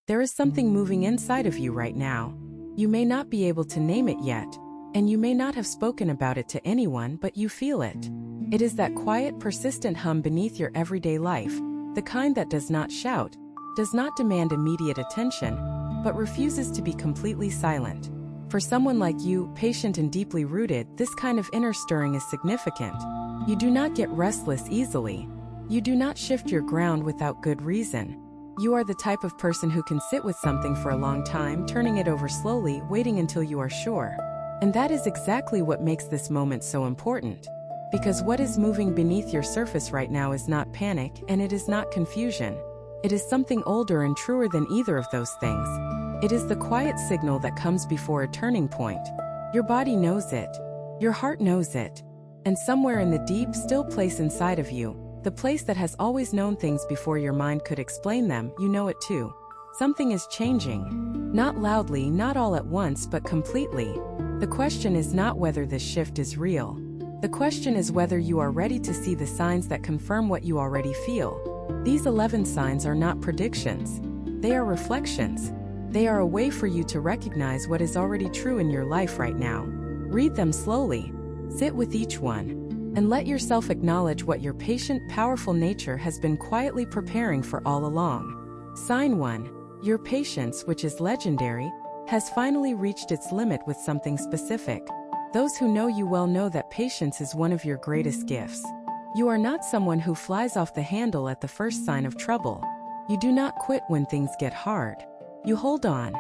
There is something moving inside of you right now. You may not be able to name it yet, and you may not have spoken about it to anyone, but you feel it. It is that quiet, persistent hum beneath your everyday life, the kind that does not shout, does not demand immediate attention, but refuses to be completely silent. For someone like you, patient and deeply rooted, this kind of inner stirring is significant. You do not get restless easily. You do not shift your ground without good reason. You are the type of person who can sit with something for a long time, turning it over slowly, waiting until you are sure. And that is exactly what makes this moment so important. Because what is moving beneath your surface right now is not panic, and it is not confusion. It is something older and truer than either of those things. It is the quiet signal that comes before a turning point. Your body knows it. Your heart knows it. And somewhere in the deep, still place inside of you, the place that has always known things before your mind could explain them, you know it too. Something is changing. Not loudly, not all at once, but completely. The question is not whether this shift is real. The question is whether you are ready to see the signs that confirm what you already feel. These 11 signs are not predictions. They are reflections. They are a way for you to recognize what is already true in your life right now. Read them slowly. Sit with each one. And let yourself acknowledge what your patient, powerful nature has been quietly preparing for all along. Sign 1. Your patience, which is legendary, has finally reached its limit with something specific. Those who know you well know that patience is one of your greatest gifts. You are not someone who flies off the handle at the first sign of trouble. You do not quit when things get hard. You hold on.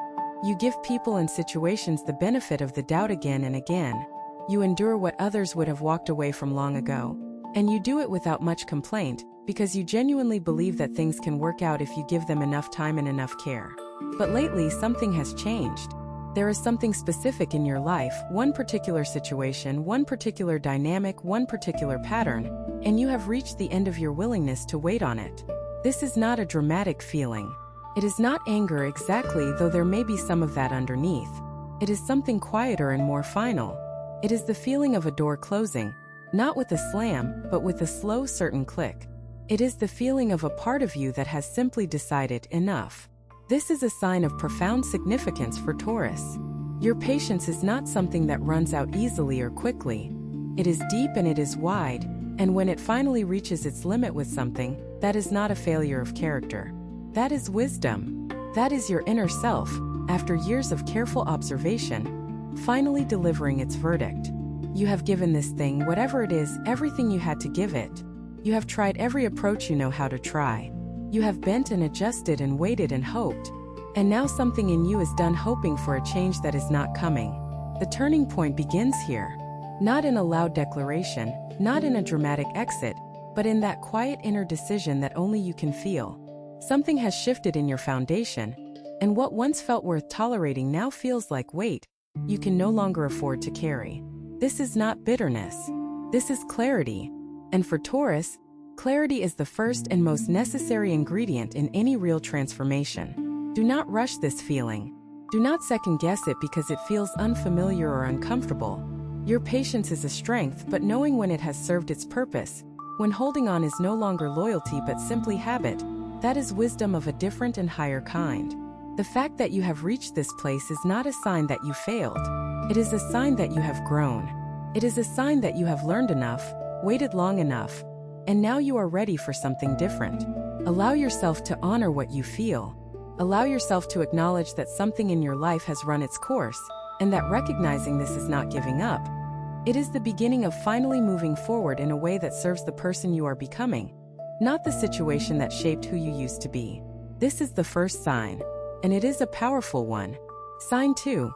You give people and situations the benefit of the doubt again and again. You endure what others would have walked away from long ago. And you do it without much complaint, because you genuinely believe that things can work out if you give them enough time and enough care. But lately, something has changed. There is something specific in your life, one particular situation, one particular dynamic, one particular pattern, and you have reached the end of your willingness to wait on it. This is not a dramatic feeling. It is not anger exactly, though there may be some of that underneath. It is something quieter and more final. It is the feeling of a door closing, not with a slam, but with a slow, certain click. It is the feeling of a part of you that has simply decided enough. This is a sign of profound significance for Taurus. Your patience is not something that runs out easily or quickly. It is deep and it is wide, and when it finally reaches its limit with something, that is not a failure of character. That is wisdom. That is your inner self, after years of careful observation, finally delivering its verdict. You have given this thing, whatever it is, everything you had to give it. You have tried every approach you know how to try. You have bent and adjusted and waited and hoped. And now something in you is done hoping for a change that is not coming. The turning point begins here. Not in a loud declaration, not in a dramatic exit, but in that quiet inner decision that only you can feel. Something has shifted in your foundation, and what once felt worth tolerating now feels like weight you can no longer afford to carry. This is not bitterness. This is clarity. And for Taurus, clarity is the first and most necessary ingredient in any real transformation. Do not rush this feeling. Do not second-guess it because it feels unfamiliar or uncomfortable. Your patience is a strength, but knowing when it has served its purpose, when holding on is no longer loyalty but simply habit, that is wisdom of a different and higher kind. The fact that you have reached this place is not a sign that you failed. It is a sign that you have grown. It is a sign that you have learned enough, waited long enough, and now you are ready for something different. Allow yourself to honor what you feel. Allow yourself to acknowledge that something in your life has run its course, and that recognizing this is not giving up. It is the beginning of finally moving forward in a way that serves the person you are becoming, not the situation that shaped who you used to be. This is the first sign, and it is a powerful one. Sign 2.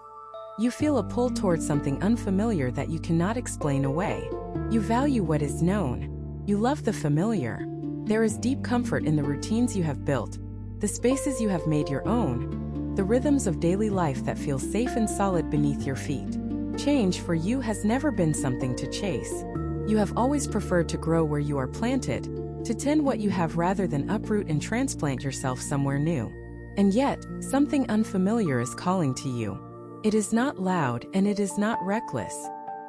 You feel a pull towards something unfamiliar that you cannot explain away. You value what is known. You love the familiar. There is deep comfort in the routines you have built, the spaces you have made your own, the rhythms of daily life that feel safe and solid beneath your feet. Change for you has never been something to chase. You have always preferred to grow where you are planted, to tend what you have rather than uproot and transplant yourself somewhere new. And yet, something unfamiliar is calling to you. It is not loud and it is not reckless,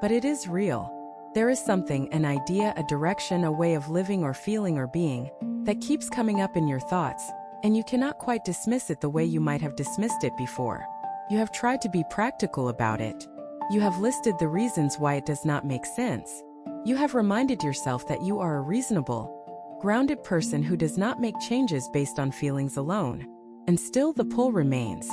but it is real. There is something, an idea, a direction, a way of living or feeling or being, that keeps coming up in your thoughts, and you cannot quite dismiss it the way you might have dismissed it before. You have tried to be practical about it. You have listed the reasons why it does not make sense. You have reminded yourself that you are a reasonable, grounded person who does not make changes based on feelings alone. And still the pull remains.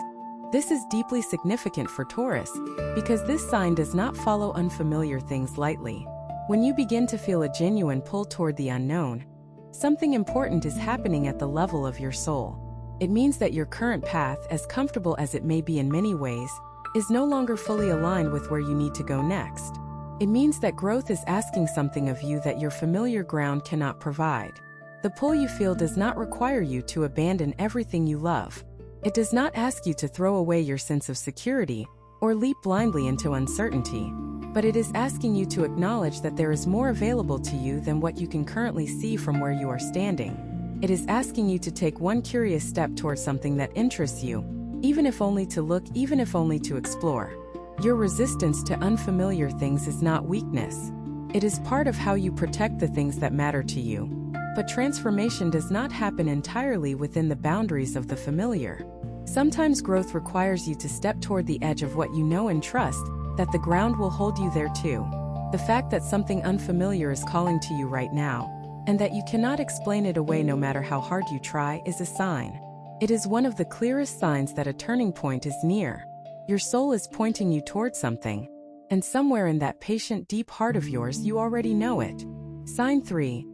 This is deeply significant for Taurus, because this sign does not follow unfamiliar things lightly. When you begin to feel a genuine pull toward the unknown, something important is happening at the level of your soul. It means that your current path, as comfortable as it may be in many ways, is no longer fully aligned with where you need to go next. It means that growth is asking something of you that your familiar ground cannot provide. The pull you feel does not require you to abandon everything you love. It does not ask you to throw away your sense of security or leap blindly into uncertainty, but it is asking you to acknowledge that there is more available to you than what you can currently see from where you are standing. It is asking you to take one curious step towards something that interests you, even if only to look, even if only to explore. Your resistance to unfamiliar things is not weakness. It is part of how you protect the things that matter to you. But transformation does not happen entirely within the boundaries of the familiar. Sometimes growth requires you to step toward the edge of what you know and trust that the ground will hold you there too. The fact that something unfamiliar is calling to you right now, and that you cannot explain it away no matter how hard you try, is a sign. It is one of the clearest signs that a turning point is near. Your soul is pointing you toward something, and somewhere in that patient, deep heart of yours you already know it. Sign 3.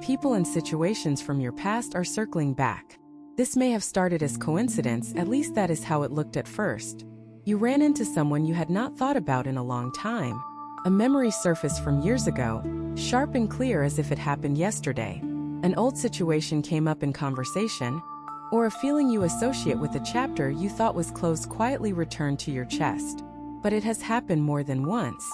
People and situations from your past are circling back. This may have started as coincidence, at least that is how it looked at first. You ran into someone you had not thought about in a long time. A memory surfaced from years ago, sharp and clear as if it happened yesterday. An old situation came up in conversation, or a feeling you associate with a chapter you thought was closed quietly returned to your chest. But it has happened more than once,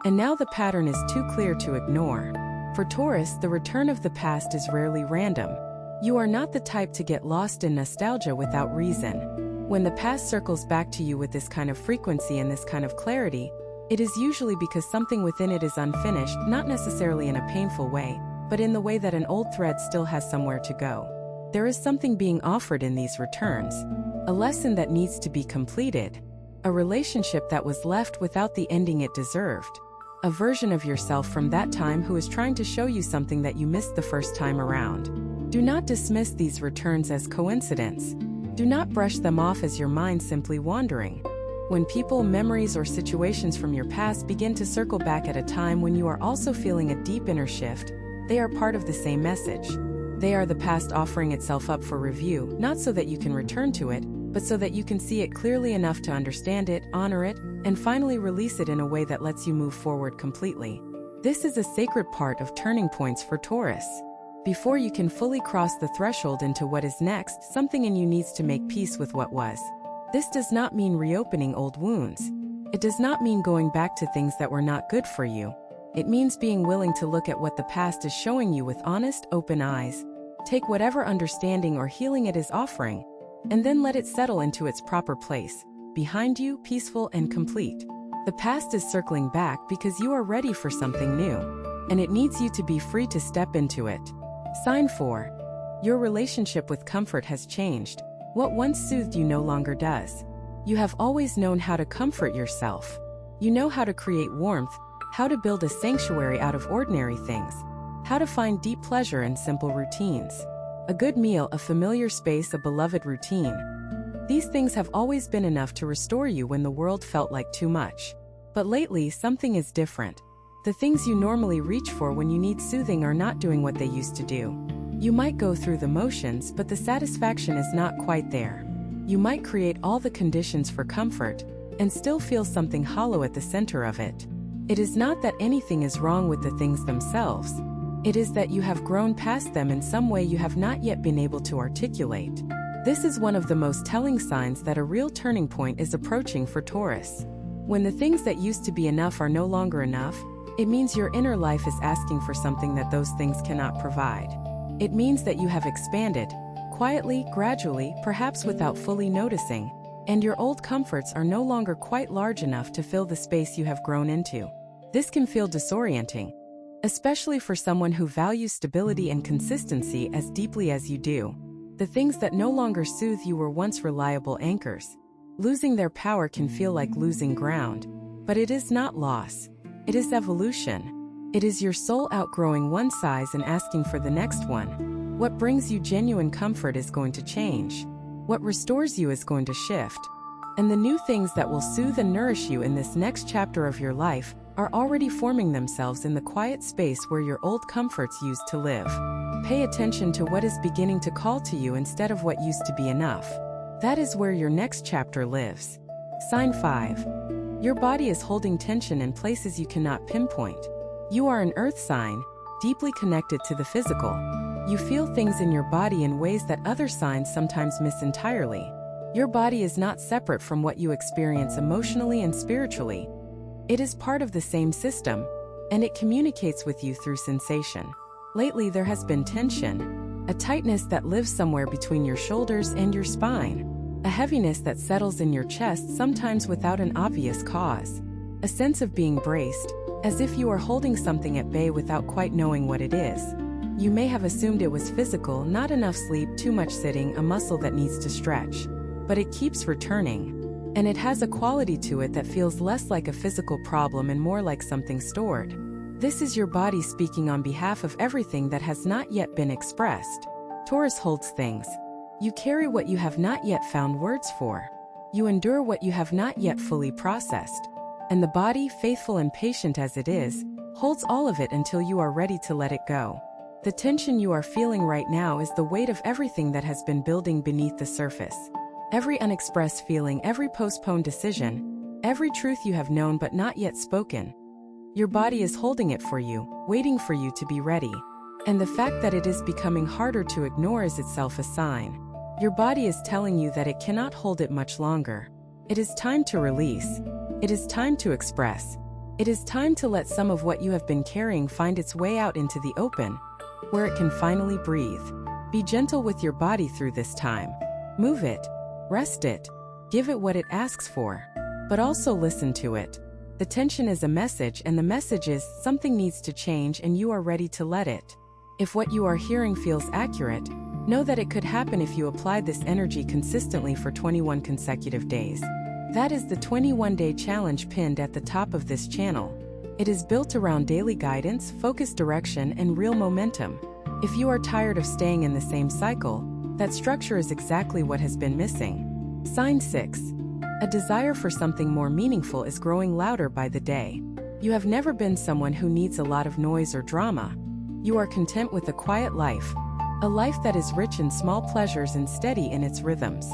and now the pattern is too clear to ignore. For Taurus, the return of the past is rarely random. You are not the type to get lost in nostalgia without reason. When the past circles back to you with this kind of frequency and this kind of clarity, it is usually because something within it is unfinished, not necessarily in a painful way, but in the way that an old thread still has somewhere to go. There is something being offered in these returns, a lesson that needs to be completed, a relationship that was left without the ending it deserved, a version of yourself from that time who is trying to show you something that you missed the first time around. Do not dismiss these returns as coincidence. Do not brush them off as your mind simply wandering. When people, memories, or situations from your past begin to circle back at a time when you are also feeling a deep inner shift, they are part of the same message. They are the past offering itself up for review, not so that you can return to it, but so that you can see it clearly enough to understand it, honor it, and finally release it in a way that lets you move forward completely. This is a sacred part of turning points for Taurus. Before you can fully cross the threshold into what is next, something in you needs to make peace with what was. This does not mean reopening old wounds. It does not mean going back to things that were not good for you. It means being willing to look at what the past is showing you with honest, open eyes. Take whatever understanding or healing it is offering, and then let it settle into its proper place, behind you, peaceful and complete. The past is circling back because you are ready for something new, and it needs you to be free to step into it. Sign 4. Your relationship with comfort has changed. What once soothed you no longer does. You have always known how to comfort yourself. You know how to create warmth, how to build a sanctuary out of ordinary things, how to find deep pleasure in simple routines. A good meal, a familiar space, a beloved routine. These things have always been enough to restore you when the world felt like too much. But lately, something is different. The things you normally reach for when you need soothing are not doing what they used to do. You might go through the motions, but the satisfaction is not quite there. You might create all the conditions for comfort, and still feel something hollow at the center of it. It is not that anything is wrong with the things themselves. It is that you have grown past them in some way you have not yet been able to articulate. This is one of the most telling signs that a real turning point is approaching for Taurus. When the things that used to be enough are no longer enough, it means your inner life is asking for something that those things cannot provide. It means that you have expanded, quietly, gradually, perhaps without fully noticing, and your old comforts are no longer quite large enough to fill the space you have grown into. This can feel disorienting, especially for someone who values stability and consistency as deeply as you do. The things that no longer soothe you were once reliable anchors. Losing their power can feel like losing ground, but it is not loss. It is evolution. It is your soul outgrowing one size and asking for the next one. What brings you genuine comfort is going to change. What restores you is going to shift. And the new things that will soothe and nourish you in this next chapter of your life are already forming themselves in the quiet space where your old comforts used to live. Pay attention to what is beginning to call to you instead of what used to be enough. That is where your next chapter lives. Sign 5. Your body is holding tension in places you cannot pinpoint. You are an earth sign, deeply connected to the physical. You feel things in your body in ways that other signs sometimes miss entirely. Your body is not separate from what you experience emotionally and spiritually. It is part of the same system, and it communicates with you through sensation. Lately there has been tension, a tightness that lives somewhere between your shoulders and your spine, a heaviness that settles in your chest sometimes without an obvious cause, a sense of being braced, as if you are holding something at bay without quite knowing what it is. You may have assumed it was physical, not enough sleep, too much sitting, a muscle that needs to stretch. But it keeps returning, and it has a quality to it that feels less like a physical problem and more like something stored. This is your body speaking on behalf of everything that has not yet been expressed. Taurus holds things. You carry what you have not yet found words for. You endure what you have not yet fully processed. And the body, faithful and patient as it is, holds all of it until you are ready to let it go. The tension you are feeling right now is the weight of everything that has been building beneath the surface. Every unexpressed feeling, every postponed decision, every truth you have known but not yet spoken. Your body is holding it for you, waiting for you to be ready. And the fact that it is becoming harder to ignore is itself a sign. Your body is telling you that it cannot hold it much longer. It is time to release. It is time to express. It is time to let some of what you have been carrying find its way out into the open, where it can finally breathe. Be gentle with your body through this time. Move it. Rest it. Give it what it asks for. But also listen to it. The tension is a message, and the message is something needs to change and you are ready to let it. If what you are hearing feels accurate, know that it could happen if you applied this energy consistently for 21 consecutive days. That is the 21-day challenge pinned at the top of this channel. It is built around daily guidance, focused direction, and real momentum. If you are tired of staying in the same cycle, that structure is exactly what has been missing. Sign 6. A desire for something more meaningful is growing louder by the day. You have never been someone who needs a lot of noise or drama. You are content with a quiet life, a life that is rich in small pleasures and steady in its rhythms.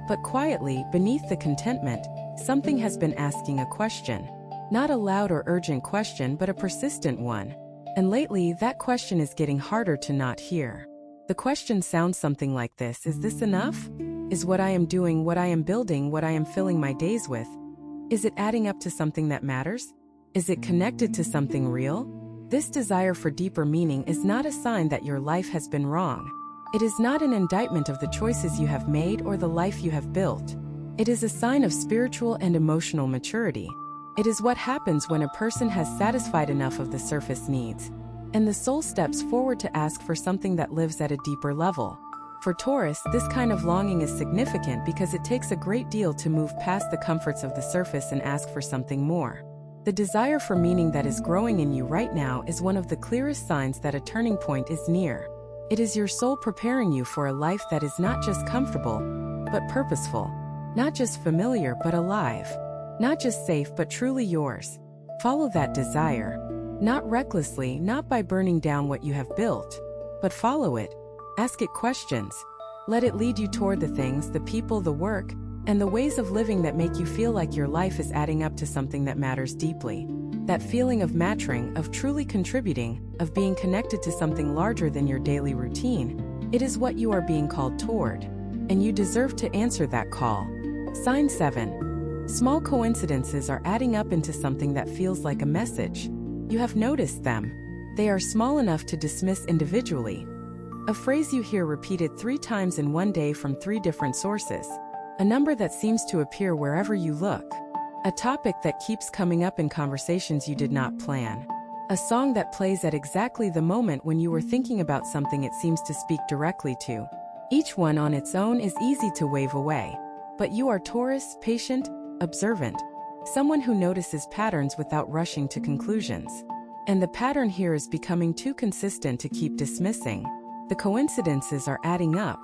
But quietly, beneath the contentment, something has been asking a question. Not a loud or urgent question, but a persistent one. And lately, that question is getting harder to not hear. The question sounds something like this: is this enough? Is what I am doing, what I am building, what I am filling my days with? Is it adding up to something that matters? Is it connected to something real? This desire for deeper meaning is not a sign that your life has been wrong. It is not an indictment of the choices you have made or the life you have built. It is a sign of spiritual and emotional maturity. It is what happens when a person has satisfied enough of the surface needs, and the soul steps forward to ask for something that lives at a deeper level. For Taurus, this kind of longing is significant because it takes a great deal to move past the comforts of the surface and ask for something more. The desire for meaning that is growing in you right now is one of the clearest signs that a turning point is near. It is your soul preparing you for a life that is not just comfortable, but purposeful. Not just familiar, but alive. Not just safe, but truly yours. Follow that desire. Not recklessly, not by burning down what you have built, but follow it. Ask it questions. Let it lead you toward the things, the people, the work, and the ways of living that make you feel like your life is adding up to something that matters deeply. That feeling of mattering, of truly contributing, of being connected to something larger than your daily routine. It is what you are being called toward, and you deserve to answer that call. Sign 7. Small coincidences are adding up into something that feels like a message. You have noticed them. They are small enough to dismiss individually. A phrase you hear repeated 3 times in one day from 3 different sources. A number that seems to appear wherever you look. A topic that keeps coming up in conversations you did not plan. A song that plays at exactly the moment when you were thinking about something it seems to speak directly to. Each one on its own is easy to wave away. But you are Taurus, patient, observant, someone who notices patterns without rushing to conclusions. And the pattern here is becoming too consistent to keep dismissing. The coincidences are adding up.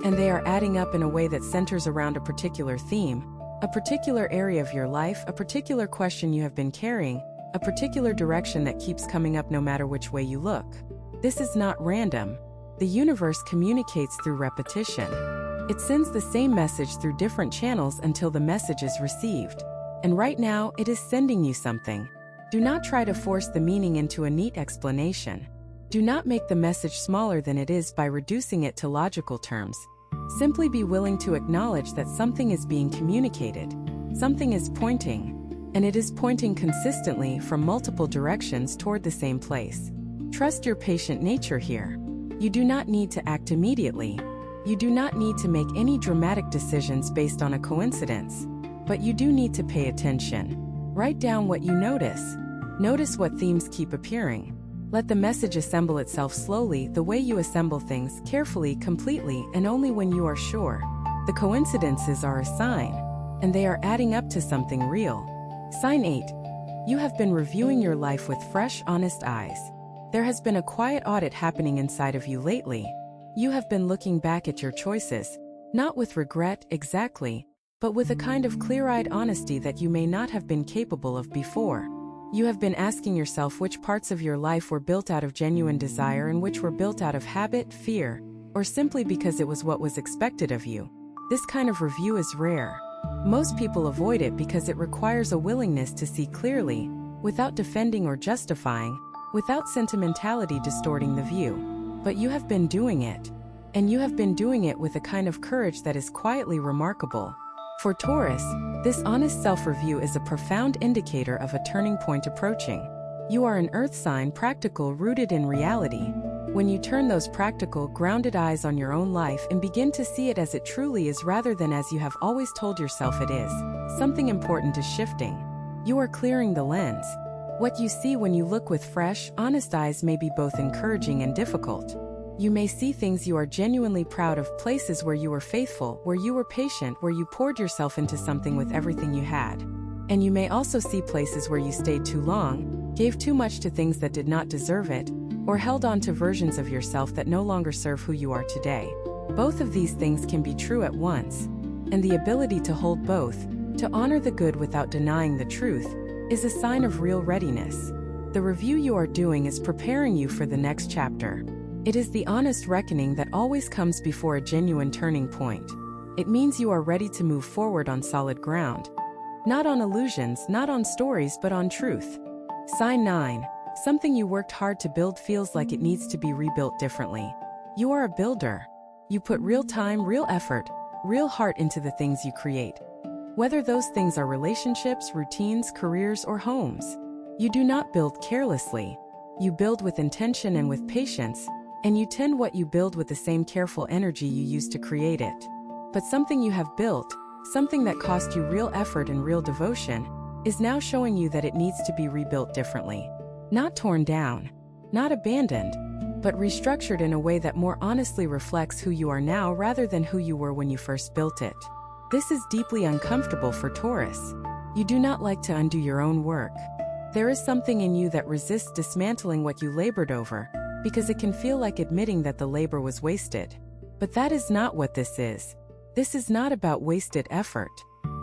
And they are adding up in a way that centers around a particular theme, a particular area of your life, a particular question you have been carrying, a particular direction that keeps coming up no matter which way you look. This is not random. The universe communicates through repetition. It sends the same message through different channels until the message is received. And right now, it is sending you something. Do not try to force the meaning into a neat explanation. Do not make the message smaller than it is by reducing it to logical terms. Simply be willing to acknowledge that something is being communicated. Something is pointing, and it is pointing consistently from multiple directions toward the same place. Trust your patient nature here. You do not need to act immediately. You do not need to make any dramatic decisions based on a coincidence. But you do need to pay attention. Write down what you notice. Notice what themes keep appearing. Let the message assemble itself slowly, the way you assemble things, carefully, completely, and only when you are sure. The coincidences are a sign, and they are adding up to something real. Sign 8. You have been reviewing your life with fresh, honest eyes. There has been a quiet audit happening inside of you lately. You have been looking back at your choices, not with regret exactly, but with a kind of clear-eyed honesty that you may not have been capable of before. You have been asking yourself which parts of your life were built out of genuine desire and which were built out of habit, fear, or simply because it was what was expected of you. This kind of review is rare. Most people avoid it because it requires a willingness to see clearly, without defending or justifying, without sentimentality distorting the view. But you have been doing it. And you have been doing it with a kind of courage that is quietly remarkable. For Taurus, this honest self-review is a profound indicator of a turning point approaching. You are an earth sign, practical, rooted in reality. When you turn those practical, grounded eyes on your own life and begin to see it as it truly is rather than as you have always told yourself it is, something important is shifting. You are clearing the lens. What you see when you look with fresh, honest eyes may be both encouraging and difficult. You may see things you are genuinely proud of, places where you were faithful, where you were patient, where you poured yourself into something with everything you had. And you may also see places where you stayed too long, gave too much to things that did not deserve it, or held on to versions of yourself that no longer serve who you are today. Both of these things can be true at once. And the ability to hold both, to honor the good without denying the truth, is a sign of real readiness. The review you are doing is preparing you for the next chapter. It is the honest reckoning that always comes before a genuine turning point. It means you are ready to move forward on solid ground. Not on illusions, not on stories, but on truth. Sign 9. Something you worked hard to build feels like it needs to be rebuilt differently. You are a builder. You put real time, real effort, real heart into the things you create. Whether those things are relationships, routines, careers, or homes. You do not build carelessly. You build with intention and with patience. And you tend what you build with the same careful energy you used to create it. But something you have built, something that cost you real effort and real devotion, is now showing you that it needs to be rebuilt differently. Not torn down, not abandoned, but restructured in a way that more honestly reflects who you are now rather than who you were when you first built it. This is deeply uncomfortable for Taurus. You do not like to undo your own work. There is something in you that resists dismantling what you labored over, because it can feel like admitting that the labor was wasted. But that is not what this is. This is not about wasted effort.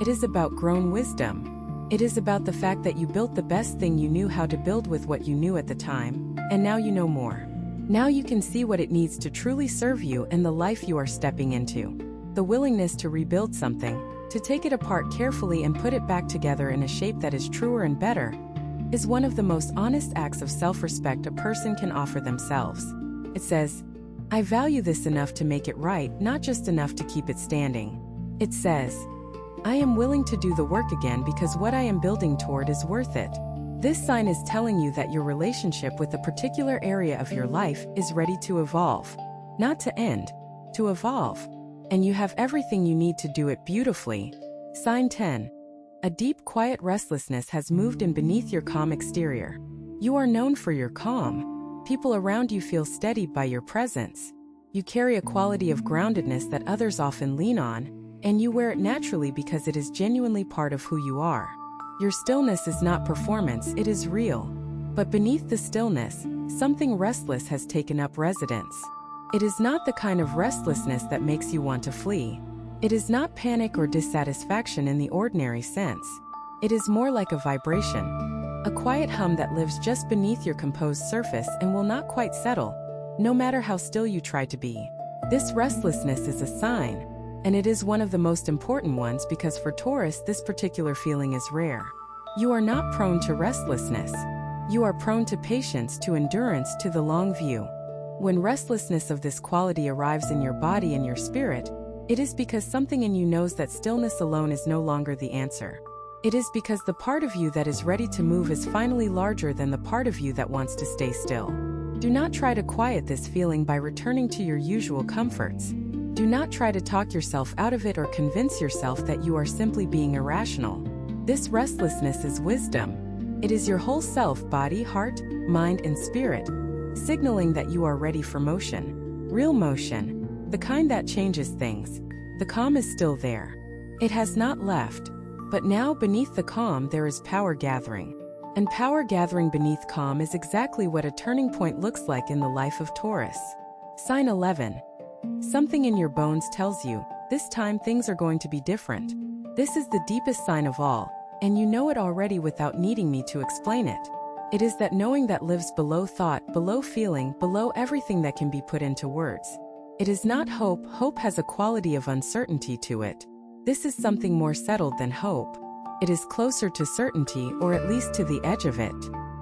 It is about grown wisdom. It is about the fact that you built the best thing you knew how to build with what you knew at the time, and now you know more. Now you can see what it needs to truly serve you and the life you are stepping into. The willingness to rebuild something, to take it apart carefully and put it back together in a shape that is truer and better, is one of the most honest acts of self-respect a person can offer themselves. It says, I value this enough to make it right, not just enough to keep it standing. It says, I am willing to do the work again because what I am building toward is worth it. This sign is telling you that your relationship with a particular area of your life is ready to evolve. Not to end, to evolve. And you have everything you need to do it beautifully. Sign 10. A deep, quiet restlessness has moved in beneath your calm exterior. You are known for your calm. People around you feel steadied by your presence. You carry a quality of groundedness that others often lean on, and you wear it naturally because it is genuinely part of who you are. Your stillness is not performance, it is real. But beneath the stillness, something restless has taken up residence. It is not the kind of restlessness that makes you want to flee. It is not panic or dissatisfaction in the ordinary sense. It is more like a vibration, a quiet hum that lives just beneath your composed surface and will not quite settle, no matter how still you try to be. This restlessness is a sign, and it is one of the most important ones because for Taurus, this particular feeling is rare. You are not prone to restlessness. You are prone to patience, to endurance, to the long view. When restlessness of this quality arrives in your body and your spirit, it is because something in you knows that stillness alone is no longer the answer. It is because the part of you that is ready to move is finally larger than the part of you that wants to stay still. Do not try to quiet this feeling by returning to your usual comforts. Do not try to talk yourself out of it or convince yourself that you are simply being irrational. This restlessness is wisdom. It is your whole self, body, heart, mind, and spirit, signaling that you are ready for motion. Real motion. The kind that changes things. The calm is still there. It has not left. But now beneath the calm there is power gathering. And power gathering beneath calm is exactly what a turning point looks like in the life of Taurus. Sign 11. Something in your bones tells you, this time things are going to be different. This is the deepest sign of all, and you know it already without needing me to explain it. It is that knowing that lives below thought, below feeling, below everything that can be put into words. It is not hope. Hope has a quality of uncertainty to it. This is something more settled than hope. It is closer to certainty, or at least to the edge of it.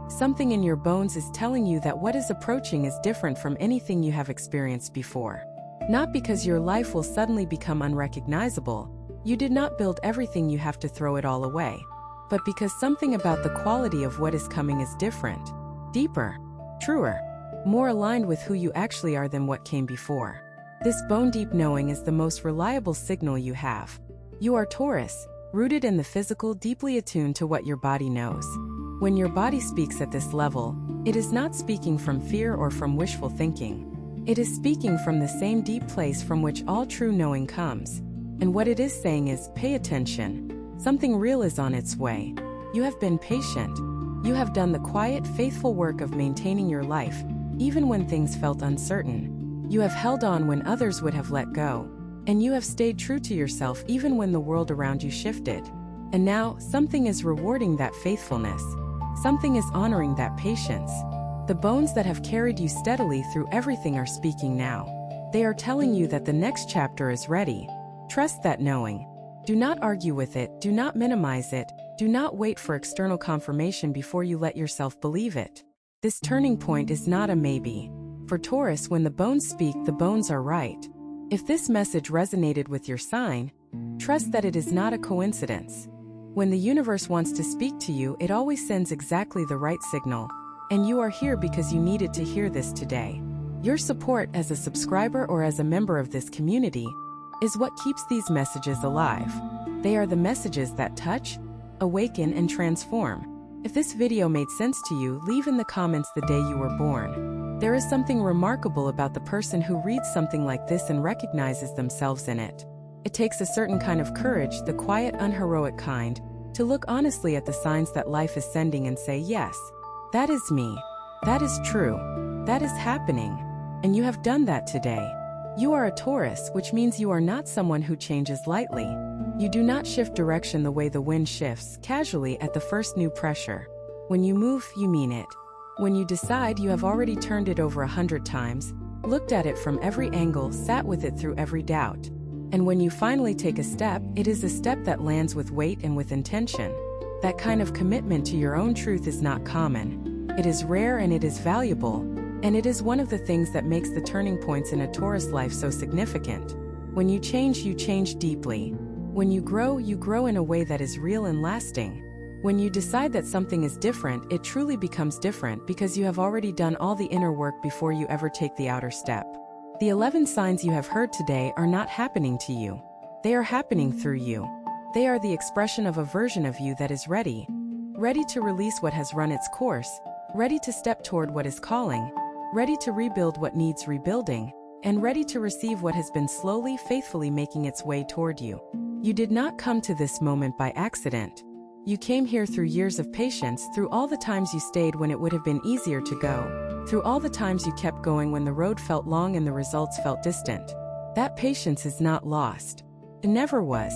Something in your bones is telling you that what is approaching is different from anything you have experienced before. Not because your life will suddenly become unrecognizable. You did not build everything you have to throw it all away. But because something about the quality of what is coming is different, deeper, truer, more aligned with who you actually are than what came before. This bone-deep knowing is the most reliable signal you have. You are Taurus, rooted in the physical, deeply attuned to what your body knows. When your body speaks at this level, it is not speaking from fear or from wishful thinking. It is speaking from the same deep place from which all true knowing comes. And what it is saying is, pay attention. Something real is on its way. You have been patient. You have done the quiet, faithful work of maintaining your life, even when things felt uncertain. You have held on when others would have let go. And you have stayed true to yourself even when the world around you shifted. And now, something is rewarding that faithfulness. Something is honoring that patience. The bones that have carried you steadily through everything are speaking now. They are telling you that the next chapter is ready. Trust that knowing. Do not argue with it, do not minimize it, do not wait for external confirmation before you let yourself believe it. This turning point is not a maybe. For Taurus, when the bones speak, the bones are right. If this message resonated with your sign, trust that it is not a coincidence. When the universe wants to speak to you, it always sends exactly the right signal. And you are here because you needed to hear this today. Your support as a subscriber or as a member of this community is what keeps these messages alive. They are the messages that touch, awaken, and transform. If this video made sense to you, leave in the comments the day you were born. There is something remarkable about the person who reads something like this and recognizes themselves in it. It takes a certain kind of courage, the quiet, unheroic kind, to look honestly at the signs that life is sending and say, yes, that is me. That is true. That is happening. And you have done that today. You are a Taurus, which means you are not someone who changes lightly. You do not shift direction the way the wind shifts, casually at the first new pressure. When you move, you mean it. When you decide, you have already turned it over 100 times, looked at it from every angle, sat with it through every doubt. And when you finally take a step, it is a step that lands with weight and with intention. That kind of commitment to your own truth is not common. It is rare and it is valuable, and it is one of the things that makes the turning points in a Taurus life so significant. When you change deeply. When you grow in a way that is real and lasting. When you decide that something is different, it truly becomes different because you have already done all the inner work before you ever take the outer step. The 11 signs you have heard today are not happening to you. They are happening through you. They are the expression of a version of you that is ready. Ready to release what has run its course. Ready to step toward what is calling. Ready to rebuild what needs rebuilding. and ready to receive what has been slowly, faithfully making its way toward you. You did not come to this moment by accident. You came here through years of patience, through all the times you stayed when it would have been easier to go, through all the times you kept going when the road felt long and the results felt distant. That patience is not lost. It never was.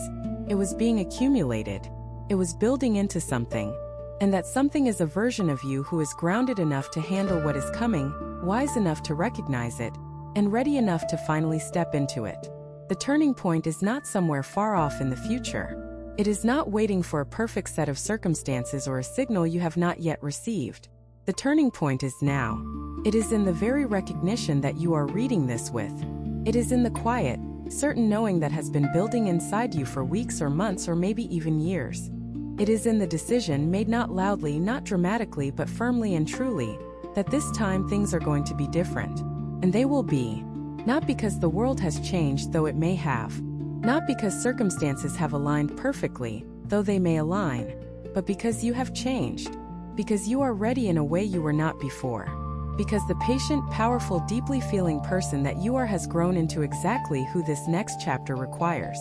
It was being accumulated. It was building into something. And that something is a version of you who is grounded enough to handle what is coming, wise enough to recognize it, and ready enough to finally step into it. The turning point is not somewhere far off in the future. It is not waiting for a perfect set of circumstances or a signal you have not yet received. The turning point is now. It is in the very recognition that you are reading this with. It is in the quiet, certain knowing that has been building inside you for weeks or months or maybe even years. It is in the decision made not loudly, not dramatically, but firmly and truly, that this time things are going to be different. And they will be. Not because the world has changed, though it may have. Not because circumstances have aligned perfectly, though they may align, but because you have changed. Because you are ready in a way you were not before. Because the patient, powerful, deeply feeling person that you are has grown into exactly who this next chapter requires.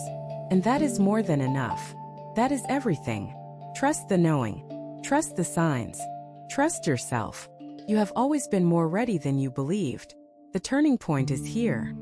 And that is more than enough. That is everything. Trust the knowing. Trust the signs. Trust yourself. You have always been more ready than you believed. The turning point is here.